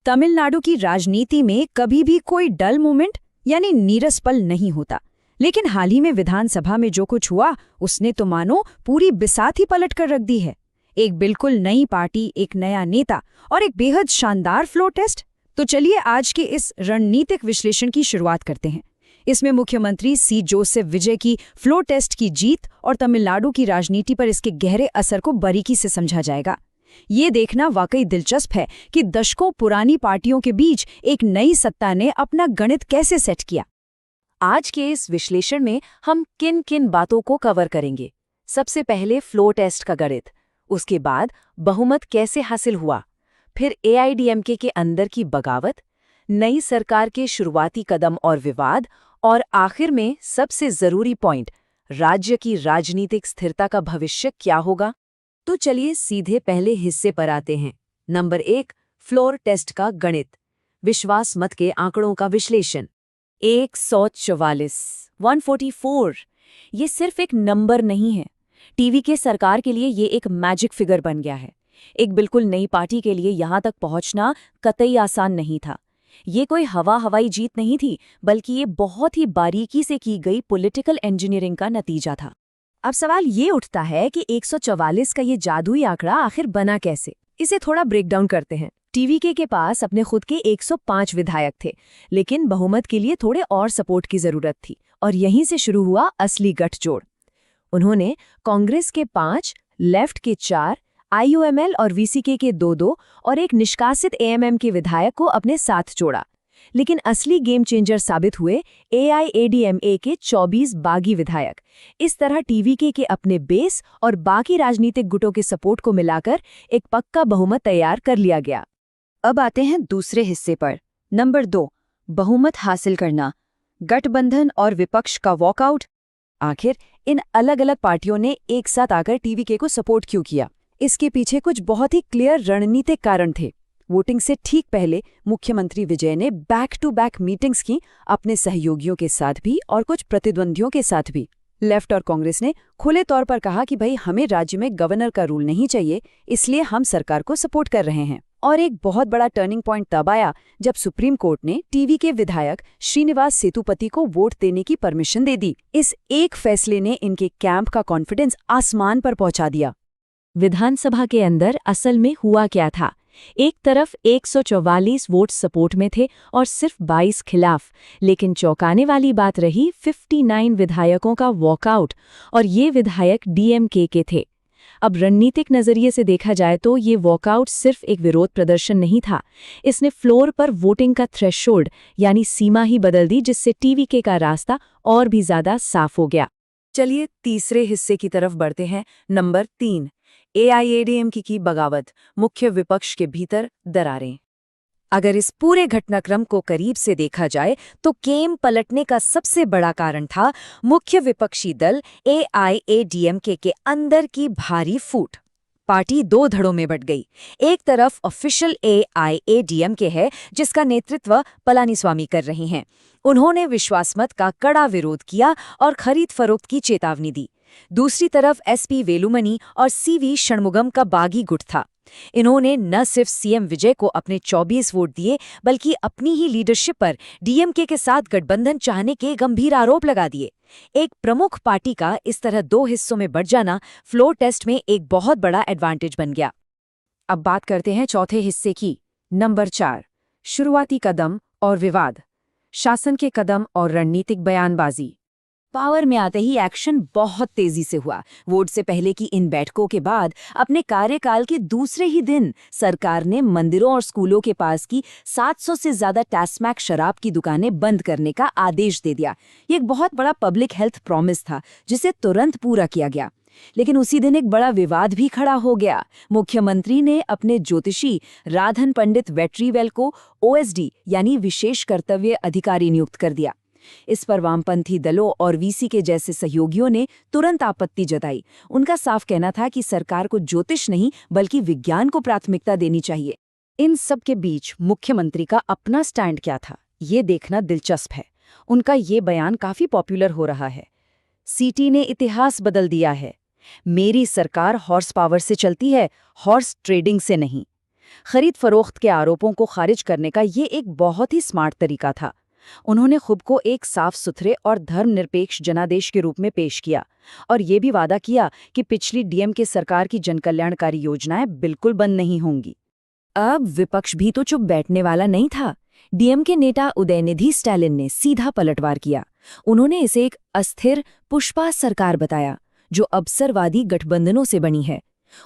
तमिलनाडु की राजनीति में कभी भी कोई डल मोमेंट यानी नीरस पल नहीं होता, लेकिन हाल ही में विधानसभा में जो कुछ हुआ उसने तो मानो पूरी बिसात ही पलट कर रख दी है। एक बिल्कुल नई पार्टी, एक नया नेता और एक बेहद शानदार फ्लोर टेस्ट। तो चलिए आज के इस रणनीतिक विश्लेषण की शुरुआत करते हैं। इसमें मुख्यमंत्री सी जोसेफ विजय की फ्लोर टेस्ट की जीत और तमिलनाडु की राजनीति पर इसके गहरे असर को बारीकी से समझा जाएगा। ये देखना वाकई दिलचस्प है कि दशकों पुरानी पार्टियों के बीच एक नई सत्ता ने अपना गणित कैसे सेट किया। आज के इस विश्लेषण में हम किन किन बातों को कवर करेंगे। सबसे पहले फ्लोर टेस्ट का गणित, उसके बाद बहुमत कैसे हासिल हुआ, फिर एआईडीएमके के अंदर की बगावत, नई सरकार के शुरुआती कदम और विवाद, और आखिर में सबसे जरूरी पॉइंट, राज्य की राजनीतिक स्थिरता का भविष्य क्या होगा। तो चलिए सीधे पहले हिस्से पर आते हैं। नंबर 1, फ्लोर टेस्ट का गणित, विश्वास मत के आंकड़ों का विश्लेषण। 144 ये सिर्फ एक नंबर नहीं है। टीवी के सरकार के लिए ये एक मैजिक फिगर बन गया है। एक बिल्कुल नई पार्टी के लिए यहां तक पहुंचना कतई आसान नहीं था। ये कोई हवाई जीत नहीं थी, बल्कि ये बहुत ही बारीकी से की गई पॉलिटिकल इंजीनियरिंग का नतीजा था। अब सवाल ये उठता है कि 144 का ये जादुई आंकड़ा आखिर बना कैसे। इसे थोड़ा ब्रेक डाउन करते हैं। टीवीके के पास अपने खुद के 105 विधायक थे, लेकिन बहुमत के लिए थोड़े और सपोर्ट की जरूरत थी, और यहीं से शुरू हुआ असली गठजोड़। उन्होंने कांग्रेस के 5, लेफ्ट के 4, आईयूएमएल और वीसीके के 2 और एक निष्कासित एएमएम के विधायक को अपने साथ जोड़ा। लेकिन असली गेम चेंजर साबित हुए एआईएडीएमके के 24 बागी विधायक। इस तरह टीवीके के अपने बेस और बाकी राजनीतिक गुटों के सपोर्ट को मिलाकर एक पक्का बहुमत तैयार कर लिया गया। अब आते हैं दूसरे हिस्से पर। नंबर 2, बहुमत हासिल करना, गठबंधन और विपक्ष का वॉकआउट। आखिर इन अलग अलग पार्टियों ने एक साथ आकर टीवीके को सपोर्ट क्यों किया? इसके पीछे कुछ बहुत ही क्लियर रणनीतिक कारण थे। वोटिंग से ठीक पहले मुख्यमंत्री विजय ने बैक टू बैक मीटिंग्स की, अपने सहयोगियों के साथ भी और कुछ प्रतिद्वंदियों के साथ भी। लेफ्ट और कांग्रेस ने खुले तौर पर कहा कि भाई हमें राज्य में गवर्नर का रूल नहीं चाहिए, इसलिए हम सरकार को सपोर्ट कर रहे हैं। और एक बहुत बड़ा टर्निंग पॉइंट तब आया जब सुप्रीम कोर्ट ने टीवी के विधायक श्रीनिवास सेतुपति को वोट देने की परमिशन दे दी। इस एक फैसले ने इनके कैंप का कॉन्फिडेंस आसमान पर पहुंचा दिया। विधानसभा के अंदर असल में हुआ क्या था? एक तरफ 144 वोट सपोर्ट में थे और सिर्फ 22 खिलाफ, लेकिन चौंकाने वाली बात रही 59 विधायकों का वॉकआउट, और ये विधायक डीएमके के थे। अब रणनीतिक नजरिए से देखा जाए तो ये वॉकआउट सिर्फ एक विरोध प्रदर्शन नहीं था, इसने फ्लोर पर वोटिंग का थ्रेशोल्ड यानी सीमा ही बदल दी, जिससे टीवीके का रास्ता और भी ज्यादा साफ हो गया। चलिए तीसरे हिस्से की तरफ बढ़ते हैं। नंबर 3, एआईएडीएमके की बगावत, मुख्य विपक्ष के भीतर दरारें। अगर इस पूरे घटनाक्रम को करीब से देखा जाए तो गेम पलटने का सबसे बड़ा कारण था मुख्य विपक्षी दल एआईएडीएमके के अंदर की भारी फूट। पार्टी 2 धड़ों में बंट गई। एक तरफ ऑफिशियल एआईएडीएमके है, जिसका नेतृत्व पलानीस्वामी कर रहे हैं। उन्होंने विश्वासमत का कड़ा विरोध किया और खरीद फरोख्त की चेतावनी दी। दूसरी तरफ एसपी वेलुमणि और सीवी षणमुगम का बागी गुट था। इन्होंने न सिर्फ सीएम विजय को अपने 24 वोट दिए, बल्कि अपनी ही लीडरशिप पर डीएमके के साथ गठबंधन चाहने के गंभीर आरोप लगा दिए। एक प्रमुख पार्टी का इस तरह 2 हिस्सों में बढ़ जाना फ्लोर टेस्ट में एक बहुत बड़ा एडवांटेज बन गया। अब बात करते हैं चौथे हिस्से की। नंबर 4, शुरुआती कदम और विवाद, शासन के कदम और रणनीतिक बयानबाजी। पावर में आते ही एक्शन बहुत तेजी से हुआ। वोट से पहले की इन बैठकों के बाद अपने कार्यकाल के दूसरे ही दिन सरकार ने मंदिरों और स्कूलों के पास की 700 से ज्यादा टैस्मैक शराब की दुकानें बंद करने का आदेश दे दिया। ये एक बहुत बड़ा पब्लिक हेल्थ प्रॉमिस था, जिसे तुरंत पूरा किया गया। लेकिन उसी दिन एक बड़ा विवाद भी खड़ा हो गया। मुख्यमंत्री ने अपने ज्योतिषी राधन पंडित वेट्रीवेल को ओएसडी यानी विशेष कर्तव्य अधिकारी नियुक्त कर दिया। इस पर वामपंथी दलों और वीसीके जैसे सहयोगियों ने तुरंत आपत्ति जताई। उनका साफ कहना था कि सरकार को ज्योतिष नहीं बल्कि विज्ञान को प्राथमिकता देनी चाहिए। इन सब के बीच मुख्यमंत्री का अपना स्टैंड क्या था, ये देखना दिलचस्प है। उनका ये बयान काफी पॉपुलर हो रहा है। सीटी ने इतिहास बदल दिया है। मेरी सरकार हॉर्स पावर से चलती है, हॉर्स ट्रेडिंग से नहीं। खरीद फरोख्त के आरोपों को खारिज करने का ये एक बहुत ही स्मार्ट तरीका था। उन्होंने खुद को एक साफ सुथरे और धर्मनिरपेक्ष जनादेश के रूप में पेश किया और ये भी वादा किया कि पिछली डीएमके सरकार की जनकल्याणकारी योजनाएं बिल्कुल बंद नहीं होंगी। अब विपक्ष भी तो चुप बैठने वाला नहीं था। डीएमके नेता उदयनिधि स्टैलिन ने सीधा पलटवार किया। उन्होंने इसे एक अस्थिर पुष्पा सरकार बताया जो अवसरवादी गठबंधनों से बनी है।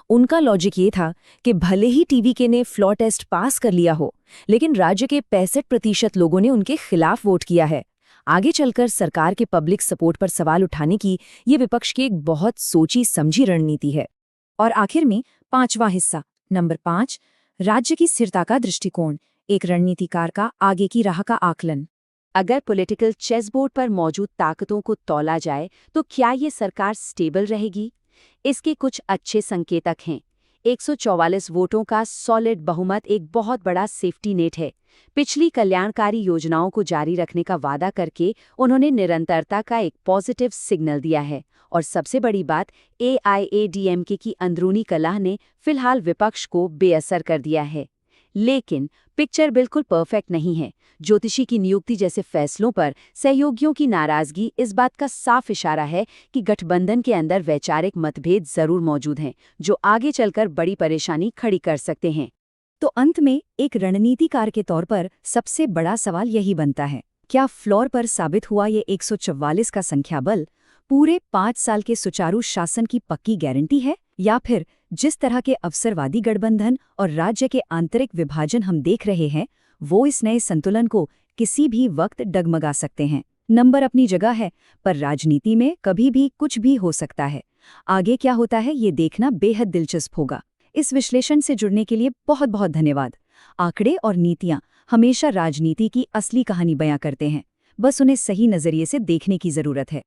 उनका लॉजिक ये था कि भले ही टीवीके ने फ्लॉ टेस्ट पास कर लिया हो, लेकिन राज्य के 65% लोगों ने उनके खिलाफ वोट किया है। आगे चलकर सरकार के पब्लिक सपोर्ट पर सवाल उठाने की ये विपक्ष की एक बहुत सोची समझी रणनीति है। और आखिर में 5वां हिस्सा, नंबर 5, राज्य की स्थिरता का दृष्टिकोण, एक रणनीतिकार का आगे की राह का आकलन। अगर पॉलिटिकल चेसबोर्ड पर मौजूद ताकतों को तौला जाए तो क्या ये सरकार स्टेबल रहेगी? इसके कुछ अच्छे संकेतक हैं। 144 वोटों का सॉलिड बहुमत एक बहुत बड़ा सेफ्टी नेट है। पिछली कल्याणकारी योजनाओं को जारी रखने का वादा करके उन्होंने निरंतरता का एक पॉजिटिव सिग्नल दिया है। और सबसे बड़ी बात, AIADMK की अंदरूनी कलह ने फिलहाल विपक्ष को बेअसर कर दिया है। लेकिन पिक्चर बिल्कुल परफेक्ट नहीं है। ज्योतिषी की नियुक्ति जैसे फैसलों पर सहयोगियों की नाराजगी इस बात का साफ इशारा है कि गठबंधन के अंदर वैचारिक मतभेद जरूर मौजूद हैं, जो आगे चलकर बड़ी परेशानी खड़ी कर सकते हैं। तो अंत में एक रणनीतिकार के तौर पर सबसे बड़ा सवाल यही बनता है, क्या फ्लोर पर साबित हुआ ये 144 का संख्याबल पूरे 5 साल के सुचारू शासन की पक्की गारंटी है, या फिर जिस तरह के अवसरवादी गठबंधन और राज्य के आंतरिक विभाजन हम देख रहे हैं, वो इस नए संतुलन को किसी भी वक्त डगमगा सकते हैं। नंबर अपनी जगह है, पर राजनीति में कभी भी कुछ भी हो सकता है। आगे क्या होता है ये देखना बेहद दिलचस्प होगा। इस विश्लेषण से जुड़ने के लिए बहुत बहुत धन्यवाद। आंकड़े और नीतियां हमेशा राजनीति की असली कहानी बयां करते हैं, बस उन्हें सही नजरिए से देखने की जरूरत है।